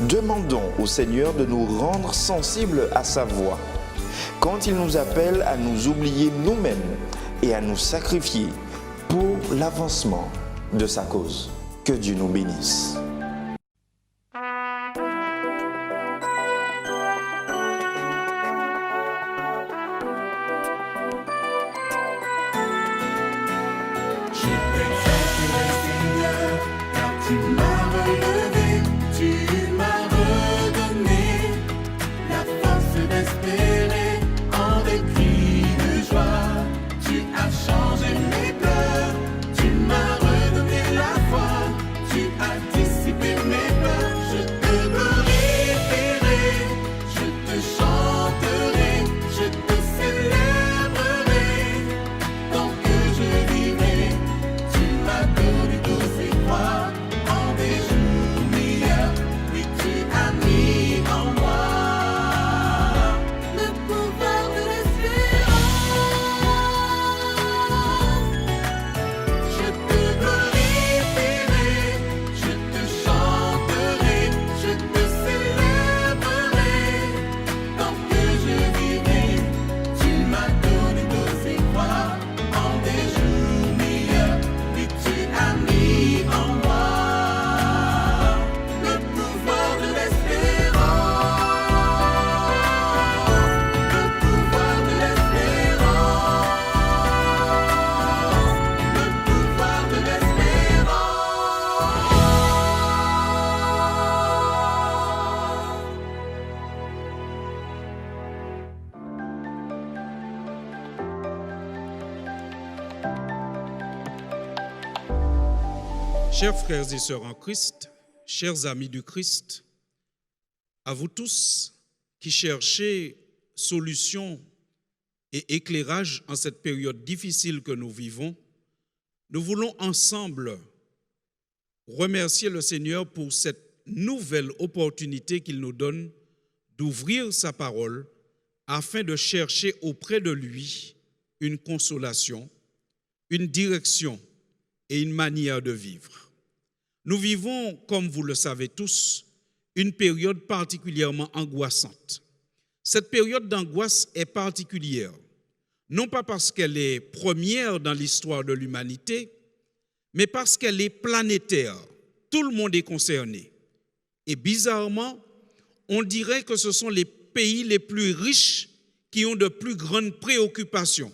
Demandons au Seigneur de nous rendre sensibles à sa voix, quand il nous appelle à nous oublier nous-mêmes et à nous sacrifier pour l'avancement de sa cause. Que Dieu nous bénisse. Tu m'as relevé, tu m'as redonné la force d'espérer en des cris de joie. Tu as changé mes pleurs, tu m'as redonné la foi, tu as dissipé mes peurs. Je te glorifierai, je te chanterai, je te célébrerai tant que je vivrai. Tu m'as connu tous ces croix. Chers frères et sœurs en Christ, chers amis du Christ, à vous tous qui cherchez solution et éclairage en cette période difficile que nous vivons, nous voulons ensemble remercier le Seigneur pour cette nouvelle opportunité qu'il nous donne d'ouvrir sa parole afin de chercher auprès de lui une consolation, une direction et une manière de vivre. Nous vivons, comme vous le savez tous, une période particulièrement angoissante. Cette période d'angoisse est particulière, non pas parce qu'elle est première dans l'histoire de l'humanité, mais parce qu'elle est planétaire. Tout le monde est concerné. Et bizarrement, on dirait que ce sont les pays les plus riches qui ont de plus grandes préoccupations.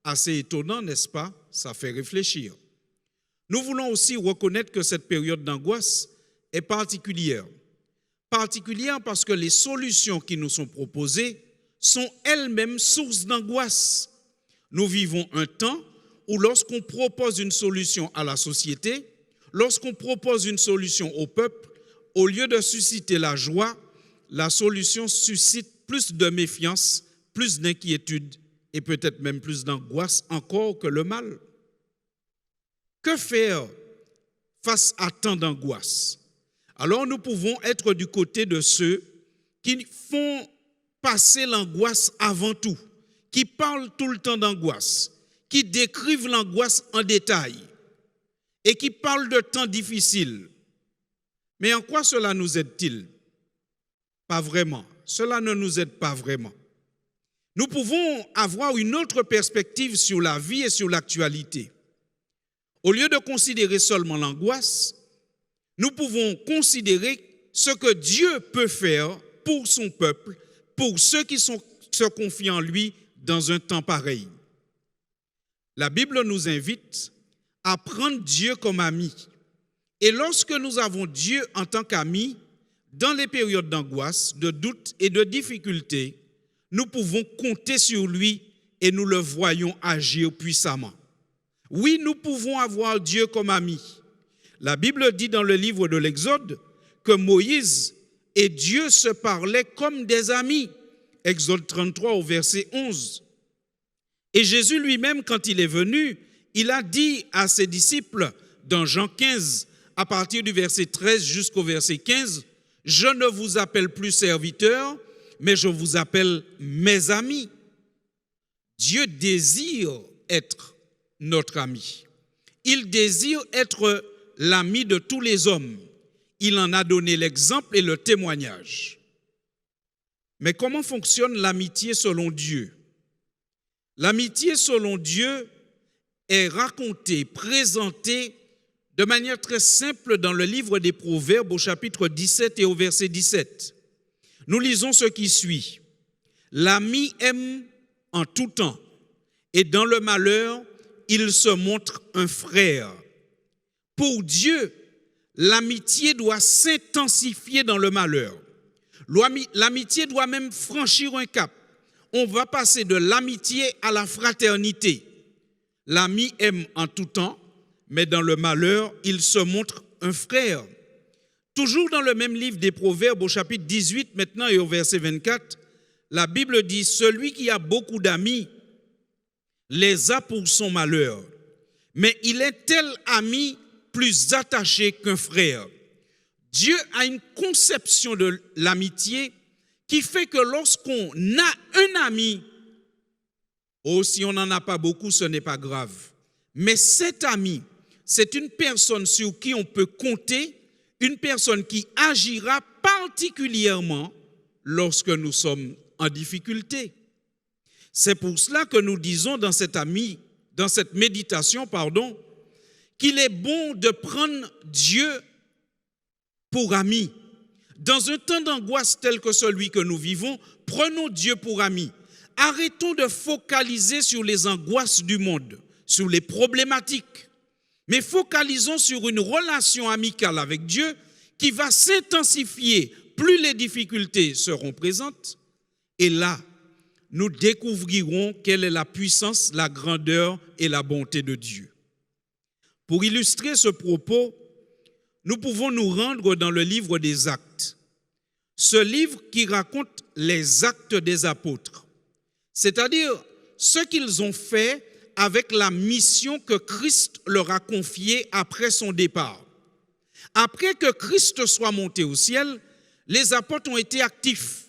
Assez étonnant, n'est-ce pas? Ça fait réfléchir. Nous voulons aussi reconnaître que cette période d'angoisse est particulière. Particulière parce que les solutions qui nous sont proposées sont elles-mêmes source d'angoisse. Nous vivons un temps où lorsqu'on propose une solution à la société, lorsqu'on propose une solution au peuple, au lieu de susciter la joie, la solution suscite plus de méfiance, plus d'inquiétude et peut-être même plus d'angoisse encore que le mal. Que faire face à tant d'angoisse? Alors nous pouvons être du côté de ceux qui font passer l'angoisse avant tout, qui parlent tout le temps d'angoisse, qui décrivent l'angoisse en détail et qui parlent de temps difficiles. Mais en quoi cela nous aide-t-il? Pas vraiment. Cela ne nous aide pas vraiment. Nous pouvons avoir une autre perspective sur la vie et sur l'actualité. Au lieu de considérer seulement l'angoisse, nous pouvons considérer ce que Dieu peut faire pour son peuple, pour ceux qui se confient en lui dans un temps pareil. La Bible nous invite à prendre Dieu comme ami. Et lorsque nous avons Dieu en tant qu'ami, dans les périodes d'angoisse, de doute et de difficulté, nous pouvons compter sur lui et nous le voyons agir puissamment. Oui, nous pouvons avoir Dieu comme ami. La Bible dit dans le livre de l'Exode que Moïse et Dieu se parlaient comme des amis. Exode 33 au verset 11. Et Jésus lui-même, quand il est venu, il a dit à ses disciples dans Jean 15, à partir du verset 13 jusqu'au verset 15, « Je ne vous appelle plus serviteurs, mais je vous appelle mes amis. » Dieu désire être notre ami. Il désire être l'ami de tous les hommes. il en a donné l'exemple et le témoignage. Mais comment fonctionne l'amitié selon Dieu? L'amitié selon Dieu est racontée, présentée de manière très simple dans le livre des Proverbes au chapitre 17 et au verset 17. Nous lisons ce qui suit. L'ami aime en tout temps, et dans le malheur, il se montre un frère. Pour Dieu, l'amitié doit s'intensifier dans le malheur. L'amitié doit même franchir un cap. On va passer de l'amitié à la fraternité. L'ami aime en tout temps, mais dans le malheur, il se montre un frère. Toujours dans le même livre des Proverbes, au chapitre 18 maintenant et au verset 24, la Bible dit « Celui qui a beaucoup d'amis les a pour son malheur, mais il est tel ami plus attaché qu'un frère. » Dieu a une conception de l'amitié qui fait que lorsqu'on a un ami, si on n'en a pas beaucoup, ce n'est pas grave. Mais cet ami, c'est une personne sur qui on peut compter, une personne qui agira particulièrement lorsque nous sommes en difficulté. C'est pour cela que nous disons dans cette méditation, qu'il est bon de prendre Dieu pour ami. Dans un temps d'angoisse tel que celui que nous vivons, prenons Dieu pour ami. Arrêtons de focaliser sur les angoisses du monde, sur les problématiques, mais focalisons sur une relation amicale avec Dieu qui va s'intensifier plus les difficultés seront présentes. Et là, nous découvrirons quelle est la puissance, la grandeur et la bonté de Dieu. Pour illustrer ce propos, nous pouvons nous rendre dans le livre des Actes. Ce livre qui raconte les actes des apôtres, c'est-à-dire ce qu'ils ont fait avec la mission que Christ leur a confiée après son départ. Après que Christ soit monté au ciel, les apôtres ont été actifs,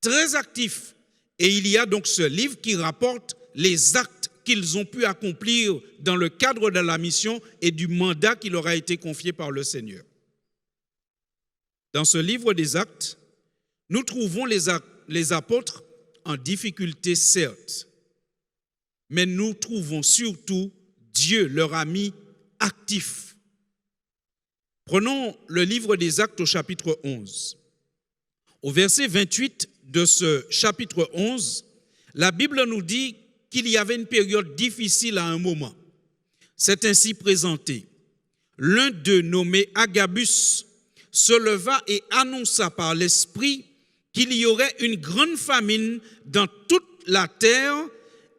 très actifs. Et il y a donc ce livre qui rapporte les actes qu'ils ont pu accomplir dans le cadre de la mission et du mandat qui leur a été confié par le Seigneur. Dans ce livre des Actes, nous trouvons les apôtres en difficulté, certes, mais nous trouvons surtout Dieu, leur ami, actif. Prenons le livre des Actes au chapitre 11. Au verset 28 de ce chapitre 11, la Bible nous dit qu'il y avait une période difficile à un moment. C'est ainsi présenté. L'un d'eux, nommé Agabus, se leva et annonça par l'Esprit qu'il y aurait une grande famine dans toute la terre.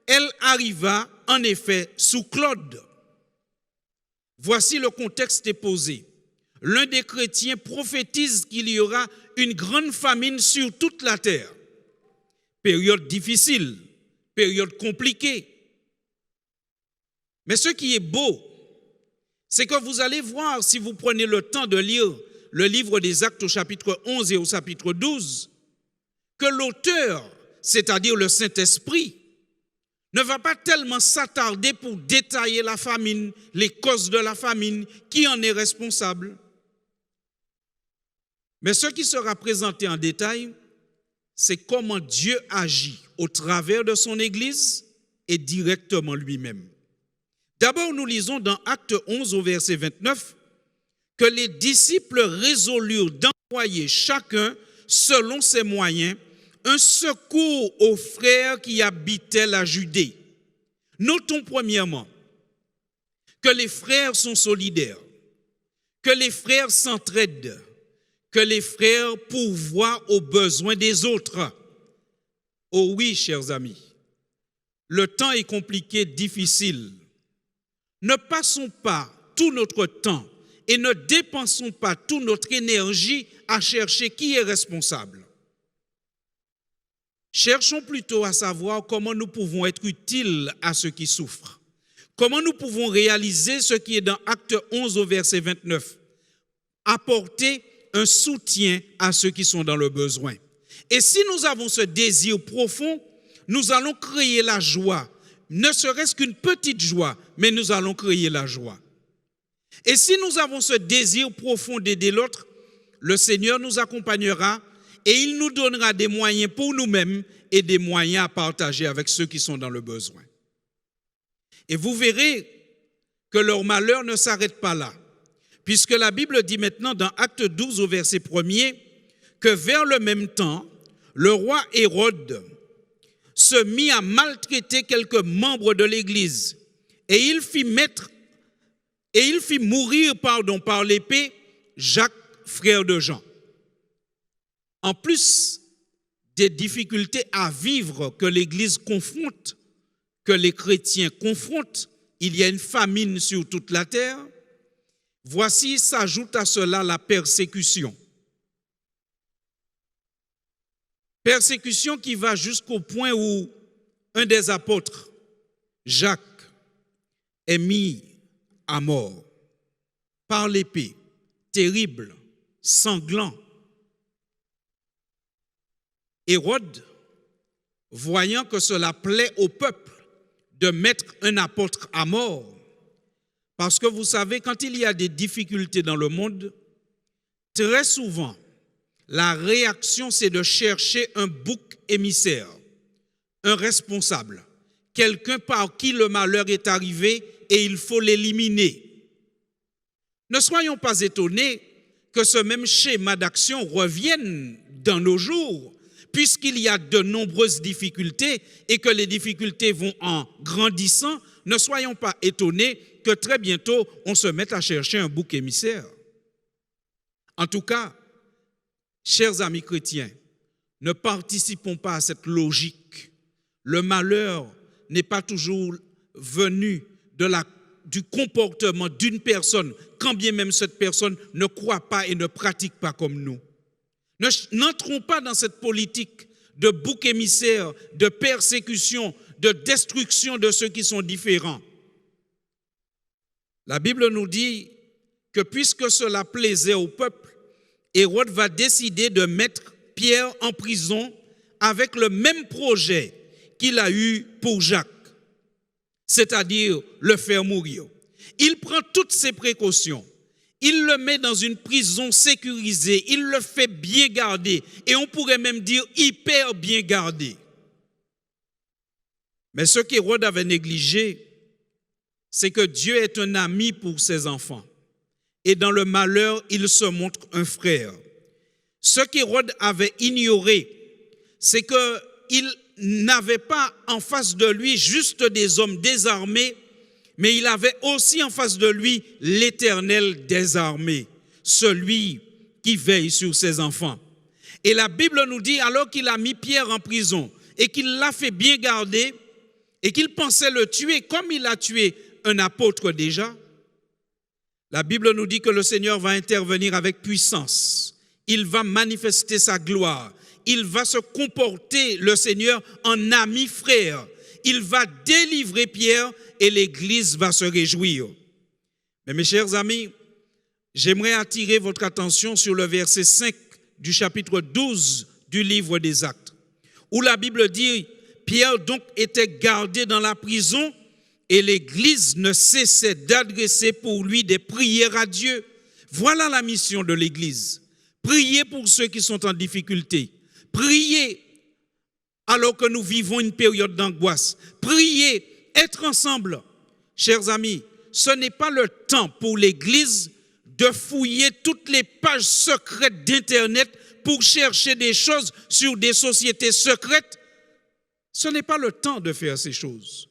Elle arriva en effet sous Claude. Voici le contexte est posé. L'un des chrétiens prophétise qu'il y aura une grande famine sur toute la terre. Période difficile, période compliquée. Mais ce qui est beau, c'est que vous allez voir, si vous prenez le temps de lire le livre des Actes au chapitre 11 et au chapitre 12, que l'auteur, c'est-à-dire le Saint-Esprit, ne va pas tellement s'attarder pour détailler la famine, les causes de la famine, qui en est responsable. Mais ce qui sera présenté en détail, c'est comment Dieu agit au travers de son Église et directement lui-même. D'abord, nous lisons dans Acte 11 au verset 29 que les disciples résolurent d'envoyer chacun, selon ses moyens, un secours aux frères qui habitaient la Judée. Notons premièrement que les frères sont solidaires, que les frères s'entraident, que les frères pourvoient aux besoins des autres. Oh oui, chers amis, le temps est compliqué, difficile. Ne passons pas tout notre temps et ne dépensons pas toute notre énergie à chercher qui est responsable. Cherchons plutôt à savoir comment nous pouvons être utiles à ceux qui souffrent. Comment nous pouvons réaliser ce qui est dans Acte 11 au verset 29. Apporter un soutien à ceux qui sont dans le besoin. Et si nous avons ce désir profond, nous allons créer la joie. Ne serait-ce qu'une petite joie, mais nous allons créer la joie. Et si nous avons ce désir profond d'aider l'autre, le Seigneur nous accompagnera et il nous donnera des moyens pour nous-mêmes et des moyens à partager avec ceux qui sont dans le besoin. Et vous verrez que leur malheur ne s'arrête pas là, puisque la Bible dit maintenant dans Acte 12 au verset 1er que vers le même temps, le roi Hérode se mit à maltraiter quelques membres de l'Église et il fit mourir par l'épée Jacques, frère de Jean. En plus des difficultés à vivre que l'Église confronte, que les chrétiens confrontent, il y a une famine sur toute la terre. Voici s'ajoute à cela la persécution. Persécution qui va jusqu'au point où un des apôtres, Jacques, est mis à mort par l'épée, terrible, sanglant. Hérode, voyant que cela plaît au peuple de mettre un apôtre à mort, parce que vous savez, quand il y a des difficultés dans le monde, très souvent, la réaction, c'est de chercher un bouc émissaire, un responsable, quelqu'un par qui le malheur est arrivé et il faut l'éliminer. Ne soyons pas étonnés que ce même schéma d'action revienne dans nos jours, puisqu'il y a de nombreuses difficultés et que les difficultés vont en grandissant. Ne soyons pas étonnés que très bientôt, on se mette à chercher un bouc émissaire. En tout cas, chers amis chrétiens, ne participons pas à cette logique. Le malheur n'est pas toujours venu du comportement d'une personne, quand bien même cette personne ne croit pas et ne pratique pas comme nous. N'entrons pas dans cette politique de bouc émissaire, de persécution, de destruction de ceux qui sont différents. La Bible nous dit que puisque cela plaisait au peuple, Hérode va décider de mettre Pierre en prison avec le même projet qu'il a eu pour Jacques, c'est-à-dire le faire mourir. Il prend toutes ses précautions. Il le met dans une prison sécurisée, il le fait bien garder, et on pourrait même dire hyper bien gardé. Mais ce qu'Hérode avait négligé, c'est que Dieu est un ami pour ses enfants. Et dans le malheur, il se montre un frère. Ce qu'Hérode avait ignoré, c'est qu'il n'avait pas en face de lui juste des hommes désarmés, mais il avait aussi en face de lui l'Éternel des armées, celui qui veille sur ses enfants. Et la Bible nous dit, alors qu'il a mis Pierre en prison et qu'il l'a fait bien garder et qu'il pensait le tuer comme il a tué un apôtre déjà, la Bible nous dit que le Seigneur va intervenir avec puissance. Il va manifester sa gloire. Il va se comporter, le Seigneur, en ami frère. Il va délivrer Pierre et l'Église va se réjouir. Mais mes chers amis, j'aimerais attirer votre attention sur le verset 5 du chapitre 12 du livre des Actes, où la Bible dit, Pierre donc était gardé dans la prison et l'Église ne cessait d'adresser pour lui des prières à Dieu. Voilà la mission de l'Église. Prier pour ceux qui sont en difficulté. Prier alors que nous vivons une période d'angoisse. Prier, être ensemble. Chers amis, ce n'est pas le temps pour l'Église de fouiller toutes les pages secrètes d'Internet pour chercher des choses sur des sociétés secrètes. Ce n'est pas le temps de faire ces choses.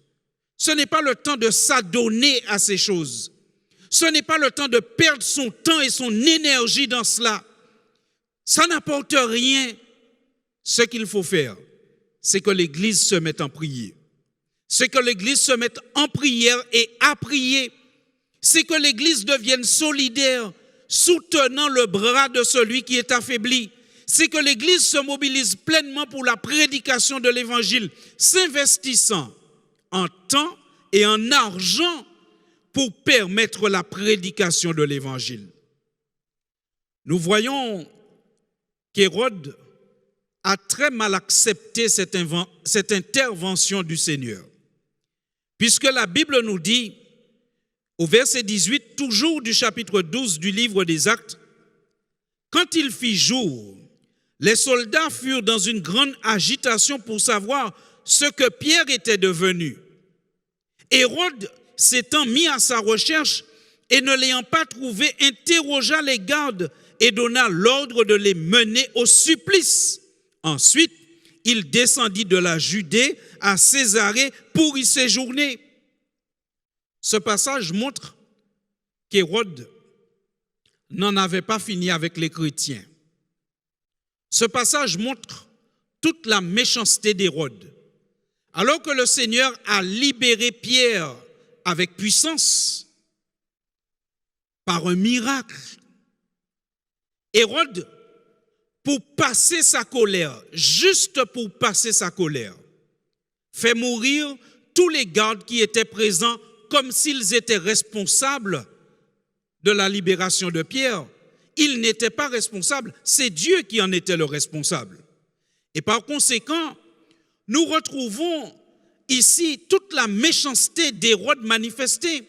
Ce n'est pas le temps de s'adonner à ces choses. Ce n'est pas le temps de perdre son temps et son énergie dans cela. Ça n'apporte rien. Ce qu'il faut faire, c'est que l'Église se mette en prière. C'est que l'Église se mette en prière et à prier. C'est que l'Église devienne solidaire, soutenant le bras de celui qui est affaibli. C'est que l'Église se mobilise pleinement pour la prédication de l'Évangile, s'investissant en temps et en argent pour permettre la prédication de l'Évangile. Nous voyons qu'Hérode a très mal accepté cette intervention du Seigneur. Puisque la Bible nous dit, au verset 18, toujours du chapitre 12 du livre des Actes, Quand il fit jour, les soldats furent dans une grande agitation pour savoir ce que Pierre était devenu. Hérode s'étant mis à sa recherche et ne l'ayant pas trouvé, interrogea les gardes et donna l'ordre de les mener au supplice. Ensuite, il descendit de la Judée à Césarée pour y séjourner. Ce passage montre qu'Hérode n'en avait pas fini avec les chrétiens. Ce passage montre toute la méchanceté d'Hérode. Alors que le Seigneur a libéré Pierre avec puissance, par un miracle, Hérode, pour passer sa colère, juste pour passer sa colère, fait mourir tous les gardes qui étaient présents comme s'ils étaient responsables de la libération de Pierre. Ils n'étaient pas responsables, c'est Dieu qui en était le responsable. Et par conséquent, nous retrouvons ici toute la méchanceté d'Hérode manifestée.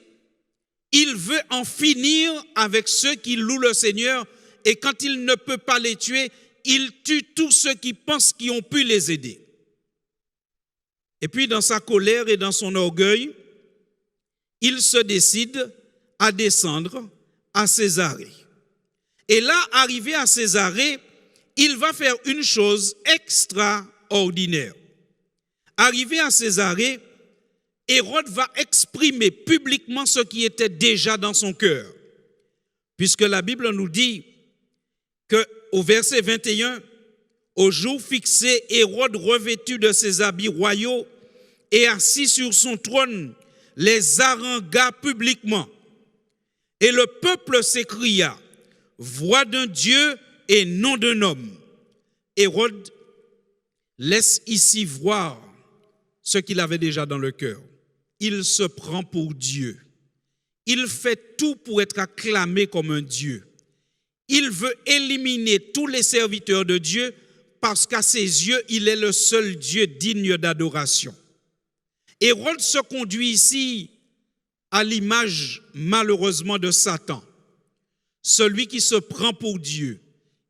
Il veut en finir avec ceux qui louent le Seigneur et quand il ne peut pas les tuer, il tue tous ceux qui pensent qu'ils ont pu les aider. Et puis dans sa colère et dans son orgueil, il se décide à descendre à Césarée. Et là, arrivé à Césarée, il va faire une chose extraordinaire. Arrivé à Césarée, Hérode va exprimer publiquement ce qui était déjà dans son cœur. Puisque la Bible nous dit qu'au verset 21, au jour fixé, Hérode revêtu de ses habits royaux et assis sur son trône, les harangua publiquement. Et le peuple s'écria, voix d'un Dieu et non d'un homme. Hérode laisse ici voir ce qu'il avait déjà dans le cœur. Il se prend pour Dieu. Il fait tout pour être acclamé comme un Dieu. Il veut éliminer tous les serviteurs de Dieu parce qu'à ses yeux, il est le seul Dieu digne d'adoration. Hérode se conduit ici à l'image, malheureusement, de Satan. Celui qui se prend pour Dieu,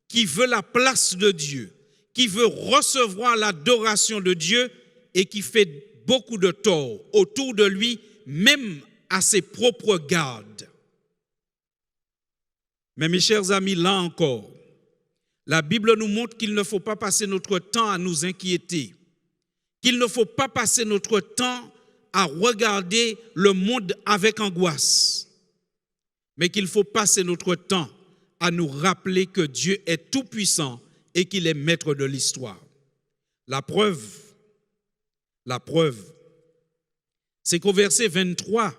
qui veut la place de Dieu, qui veut recevoir l'adoration de Dieu et qui fait beaucoup de tort autour de lui, même à ses propres gardes. Mais mes chers amis, là encore, la Bible nous montre qu'il ne faut pas passer notre temps à nous inquiéter, qu'il ne faut pas passer notre temps à regarder le monde avec angoisse, mais qu'il faut passer notre temps à nous rappeler que Dieu est tout-puissant et qu'il est maître de l'histoire. La preuve, c'est qu'au verset 23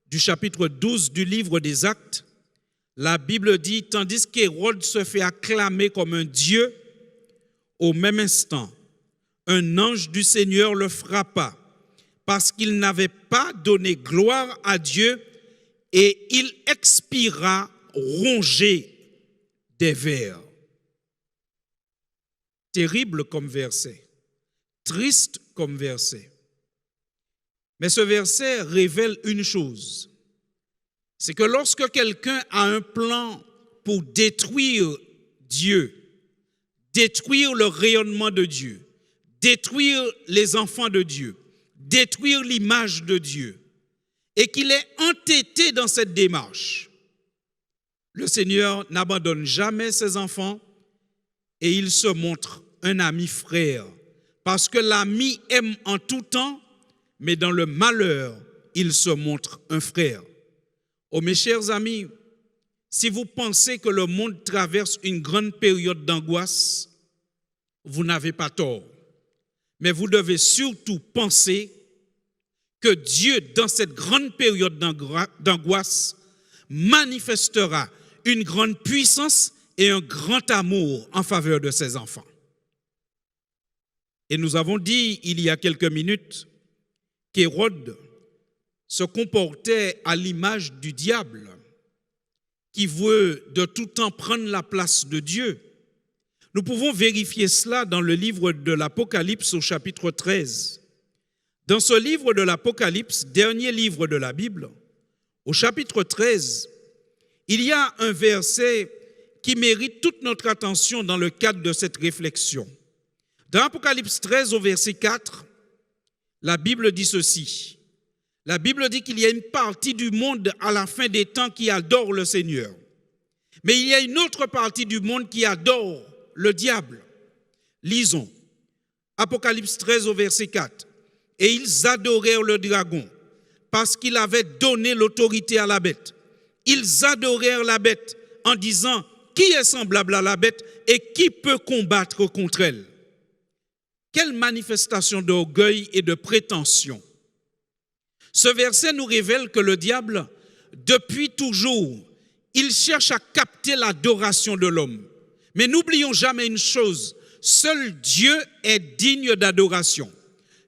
du chapitre 12 du livre des Actes, la Bible dit, tandis qu'Hérode se fait acclamer comme un Dieu, au même instant, un ange du Seigneur le frappa parce qu'il n'avait pas donné gloire à Dieu et il expira rongé des vers. Terrible comme verset, triste comme verset. Mais ce verset révèle une chose, c'est que lorsque quelqu'un a un plan pour détruire Dieu, détruire le rayonnement de Dieu, détruire les enfants de Dieu, détruire l'image de Dieu, et qu'il est entêté dans cette démarche, le Seigneur n'abandonne jamais ses enfants et il se montre un ami frère, parce que l'ami aime en tout temps, mais dans le malheur, il se montre un frère. Oh mes chers amis, si vous pensez que le monde traverse une grande période d'angoisse, vous n'avez pas tort. Mais vous devez surtout penser que Dieu, dans cette grande période d'angoisse, manifestera une grande puissance et un grand amour en faveur de ses enfants. Et nous avons dit il y a quelques minutes qu'Hérode se comportait à l'image du diable qui veut de tout temps prendre la place de Dieu. Nous pouvons vérifier cela dans le livre de l'Apocalypse au chapitre 13. Dans ce livre de l'Apocalypse, dernier livre de la Bible, au chapitre 13, il y a un verset qui mérite toute notre attention dans le cadre de cette réflexion. Dans Apocalypse 13 au verset 4, la Bible dit ceci. La Bible dit qu'il y a une partie du monde à la fin des temps qui adore le Seigneur. Mais il y a une autre partie du monde qui adore le diable. Lisons. Apocalypse 13 au verset 4. Et ils adorèrent le dragon parce qu'il avait donné l'autorité à la bête. Ils adorèrent la bête en disant, qui est semblable à la bête et qui peut combattre contre elle? Quelle manifestation d'orgueil et de prétention! Ce verset nous révèle que le diable, depuis toujours, il cherche à capter l'adoration de l'homme. Mais n'oublions jamais une chose, seul Dieu est digne d'adoration.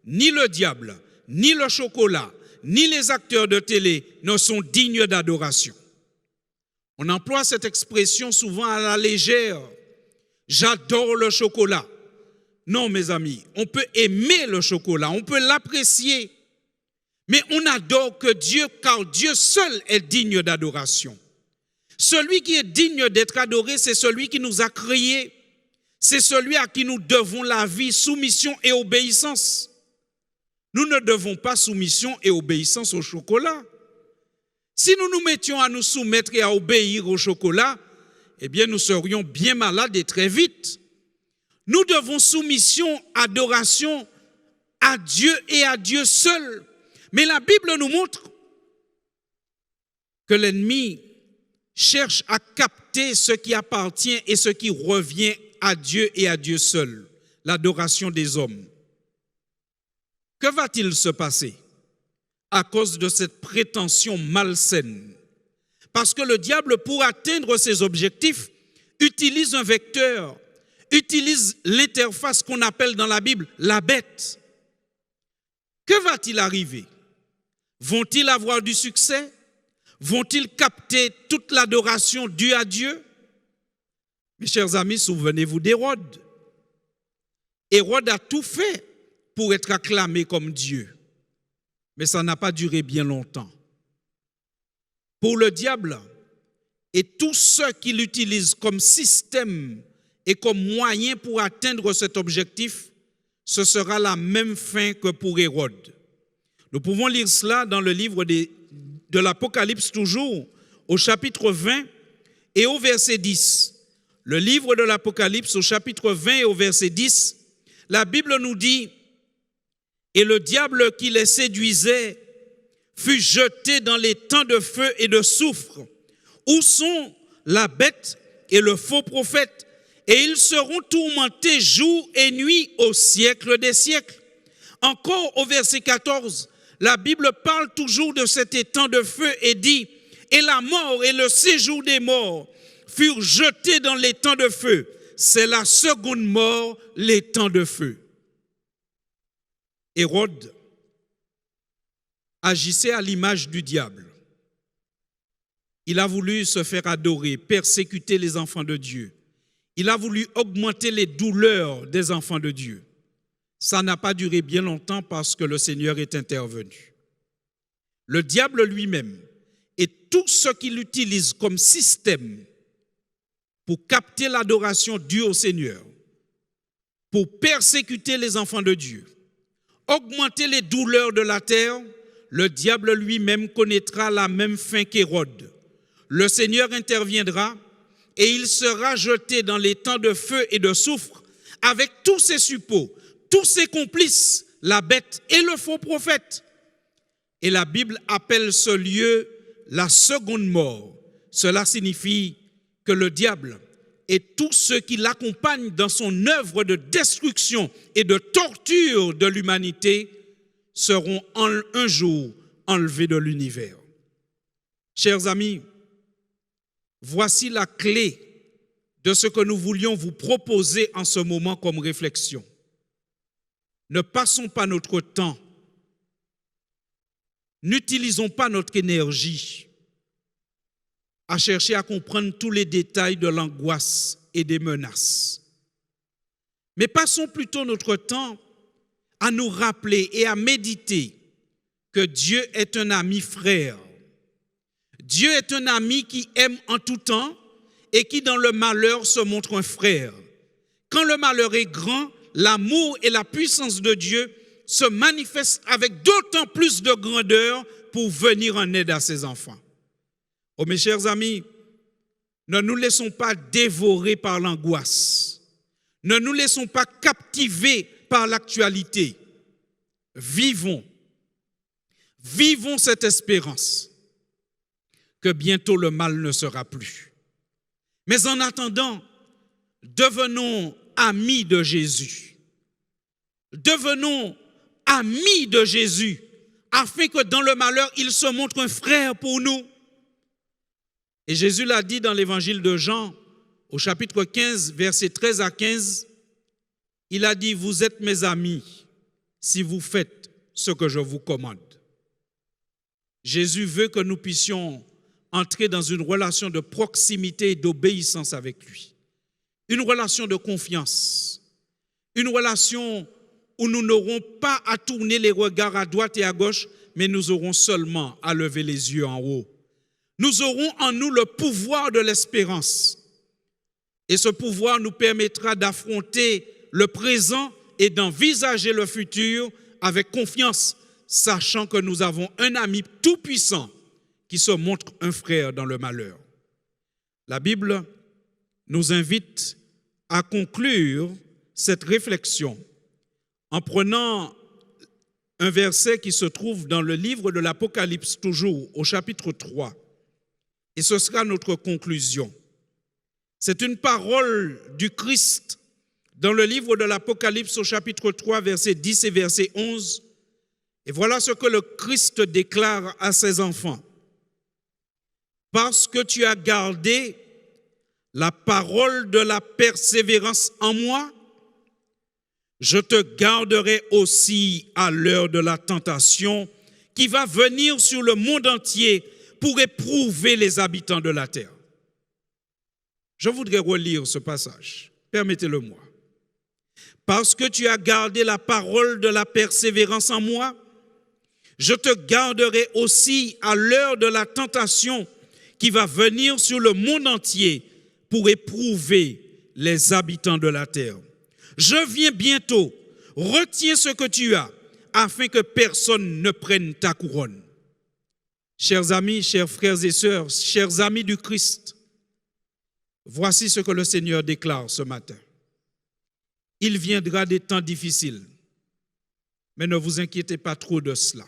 Ni le diable, ni le chocolat, ni les acteurs de télé ne sont dignes d'adoration. On emploie cette expression souvent à la légère. J'adore le chocolat. Non, mes amis, on peut aimer le chocolat, on peut l'apprécier, mais on n'adore que Dieu, car Dieu seul est digne d'adoration. Celui qui est digne d'être adoré, c'est celui qui nous a créés. C'est celui à qui nous devons la vie, soumission et obéissance. Nous ne devons pas soumission et obéissance au chocolat. Si nous nous mettions à nous soumettre et à obéir au chocolat, eh bien nous serions bien malades et très vite. Nous devons soumission, adoration à Dieu et à Dieu seul. Mais la Bible nous montre que l'ennemi cherche à capter ce qui appartient et ce qui revient à Dieu et à Dieu seul, l'adoration des hommes. Que va-t-il se passer à cause de cette prétention malsaine? Parce que le diable, pour atteindre ses objectifs, utilise un vecteur, utilise l'interface qu'on appelle dans la Bible la bête. Que va-t-il arriver? Vont-ils avoir du succès? Vont-ils capter toute l'adoration due à Dieu? Mes chers amis, souvenez-vous d'Hérode. Hérode a tout fait pour être acclamé comme Dieu. Mais ça n'a pas duré bien longtemps. Pour le diable et tous ceux qui l'utilisent comme système et comme moyen pour atteindre cet objectif, ce sera la même fin que pour Hérode. Nous pouvons lire cela dans le livre de l'Apocalypse toujours, au chapitre 20 et au verset 10. Le livre de l'Apocalypse au chapitre 20 et au verset 10, la Bible nous dit « Et le diable qui les séduisait fut jeté dans les temps de feu et de soufre, où sont la bête et le faux prophète, et ils seront tourmentés jour et nuit au siècle des siècles. » Encore au verset 14, la Bible parle toujours de cet étang de feu et dit « Et la mort et le séjour des morts furent jetés dans l'étang de feu. » C'est la seconde mort, l'étang de feu. Hérode agissait à l'image du diable. Il a voulu se faire adorer, persécuter les enfants de Dieu. Il a voulu augmenter les douleurs des enfants de Dieu. Ça n'a pas duré bien longtemps parce que le Seigneur est intervenu. Le diable lui-même et tout ce qu'il utilise comme système pour capter l'adoration due au Seigneur, pour persécuter les enfants de Dieu, augmenter les douleurs de la terre, le diable lui-même connaîtra la même fin qu'Hérode. Le Seigneur interviendra et il sera jeté dans les temps de feu et de soufre avec tous ses suppôts, tous ses complices, la bête et le faux prophète. Et la Bible appelle ce lieu la seconde mort. Cela signifie que le diable et tous ceux qui l'accompagnent dans son œuvre de destruction et de torture de l'humanité seront un jour enlevés de l'univers. Chers amis, voici la clé de ce que nous voulions vous proposer en ce moment comme réflexion. Ne passons pas notre temps, n'utilisons pas notre énergie à chercher à comprendre tous les détails de l'angoisse et des menaces. Mais passons plutôt notre temps à nous rappeler et à méditer que Dieu est un ami frère. Dieu est un ami qui aime en tout temps et qui dans le malheur se montre un frère. Quand le malheur est grand, l'amour et la puissance de Dieu se manifestent avec d'autant plus de grandeur pour venir en aide à ses enfants. Oh mes chers amis, ne nous laissons pas dévorer par l'angoisse. Ne nous laissons pas captiver par l'actualité. Vivons cette espérance que bientôt le mal ne sera plus. Mais en attendant, devenons amis de Jésus. Devenons amis de Jésus, afin que dans le malheur, il se montre un frère pour nous. Et Jésus l'a dit dans l'évangile de Jean, au chapitre 15, versets 13 à 15, il a dit, vous êtes mes amis si vous faites ce que je vous commande. Jésus veut que nous puissions entrer dans une relation de proximité et d'obéissance avec lui. Une relation de confiance. Une relation où nous n'aurons pas à tourner les regards à droite et à gauche, mais nous aurons seulement à lever les yeux en haut. Nous aurons en nous le pouvoir de l'espérance. Et ce pouvoir nous permettra d'affronter le présent et d'envisager le futur avec confiance, sachant que nous avons un ami tout-puissant qui se montre un frère dans le malheur. La Bible nous invite à conclure cette réflexion en prenant un verset qui se trouve dans le livre de l'Apocalypse, toujours au chapitre 3. Et ce sera notre conclusion. C'est une parole du Christ dans le livre de l'Apocalypse au chapitre 3, verset 10 et verset 11. Et voilà ce que le Christ déclare à ses enfants. Parce que tu as gardé la parole de la persévérance en moi, je te garderai aussi à l'heure de la tentation qui va venir sur le monde entier pour éprouver les habitants de la terre. Je voudrais relire ce passage. Permettez-le-moi. Parce que tu as gardé la parole de la persévérance en moi, je te garderai aussi à l'heure de la tentation qui va venir sur le monde entier pour éprouver les habitants de la terre. Je viens bientôt, retiens ce que tu as, afin que personne ne prenne ta couronne. Chers amis, chers frères et sœurs, chers amis du Christ, voici ce que le Seigneur déclare ce matin. Il viendra des temps difficiles, mais ne vous inquiétez pas trop de cela.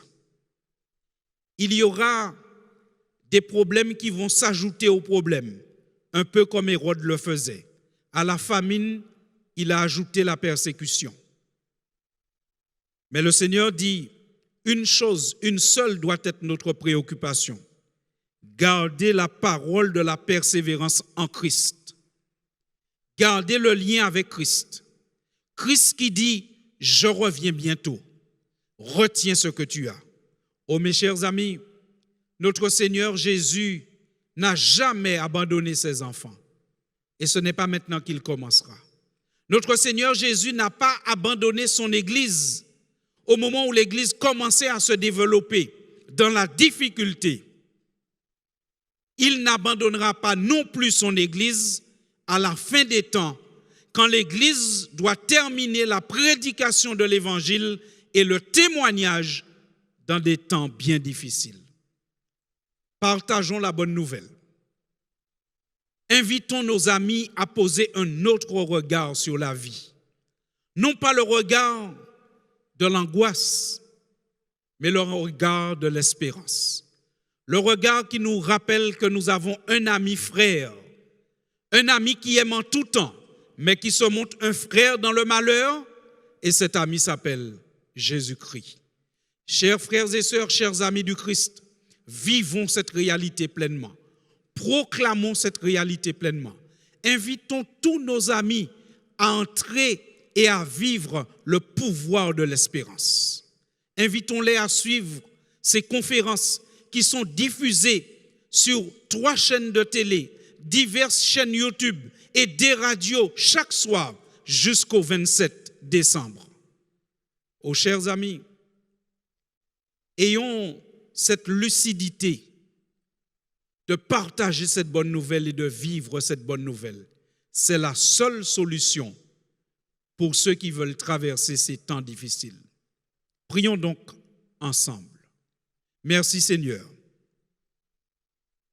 Il y aura des problèmes qui vont s'ajouter aux problèmes, un peu comme Hérode le faisait. À la famine, il a ajouté la persécution. Mais le Seigneur dit, une chose, une seule doit être notre préoccupation. Garder la parole de la persévérance en Christ. Garder le lien avec Christ. Christ qui dit, je reviens bientôt. Retiens ce que tu as. Oh mes chers amis, notre Seigneur Jésus n'a jamais abandonné ses enfants. Et ce n'est pas maintenant qu'il commencera. Notre Seigneur Jésus n'a pas abandonné son Église au moment où l'Église commençait à se développer dans la difficulté. Il n'abandonnera pas non plus son Église à la fin des temps, quand l'Église doit terminer la prédication de l'Évangile et le témoignage dans des temps bien difficiles. Partageons la bonne nouvelle. Invitons nos amis à poser un autre regard sur la vie. Non pas le regard de l'angoisse, mais le regard de l'espérance. Le regard qui nous rappelle que nous avons un ami frère, un ami qui aime en tout temps, mais qui se montre un frère dans le malheur, et cet ami s'appelle Jésus-Christ. Chers frères et sœurs, chers amis du Christ, vivons cette réalité pleinement. Proclamons cette réalité pleinement. Invitons tous nos amis à entrer et à vivre le pouvoir de l'espérance. Invitons-les à suivre ces conférences qui sont diffusées sur 3 chaînes de télé, diverses chaînes YouTube et des radios chaque soir jusqu'au 27 décembre. Oh chers amis, ayons cette lucidité de partager cette bonne nouvelle et de vivre cette bonne nouvelle. C'est la seule solution pour ceux qui veulent traverser ces temps difficiles. Prions donc ensemble. Merci Seigneur.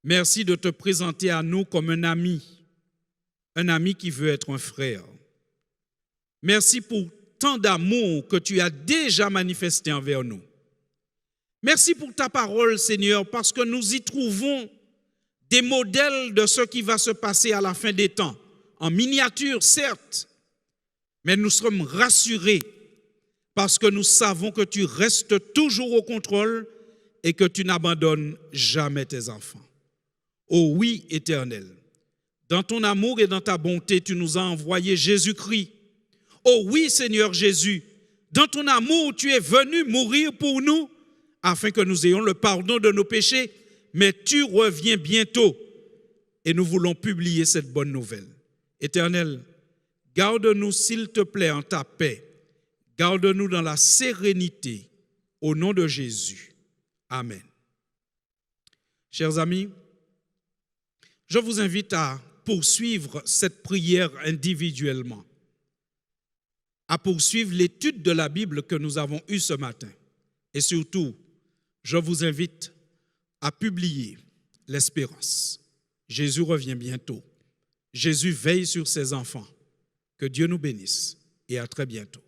Merci de te présenter à nous comme un ami qui veut être un frère. Merci pour tant d'amour que tu as déjà manifesté envers nous. Merci pour ta parole, Seigneur, parce que nous y trouvons des modèles de ce qui va se passer à la fin des temps. En miniature, certes, mais nous sommes rassurés parce que nous savons que tu restes toujours au contrôle et que tu n'abandonnes jamais tes enfants. Oh oui, Éternel, dans ton amour et dans ta bonté, tu nous as envoyé Jésus-Christ. Oh oui, Seigneur Jésus, dans ton amour, tu es venu mourir pour nous afin que nous ayons le pardon de nos péchés, mais tu reviens bientôt et nous voulons publier cette bonne nouvelle. Éternel, garde-nous s'il te plaît en ta paix, garde-nous dans la sérénité, au nom de Jésus. Amen. Chers amis, je vous invite à poursuivre cette prière individuellement, à poursuivre l'étude de la Bible que nous avons eue ce matin. Et surtout, je vous invite à publier l'espérance. Jésus revient bientôt. Jésus veille sur ses enfants. Que Dieu nous bénisse et à très bientôt.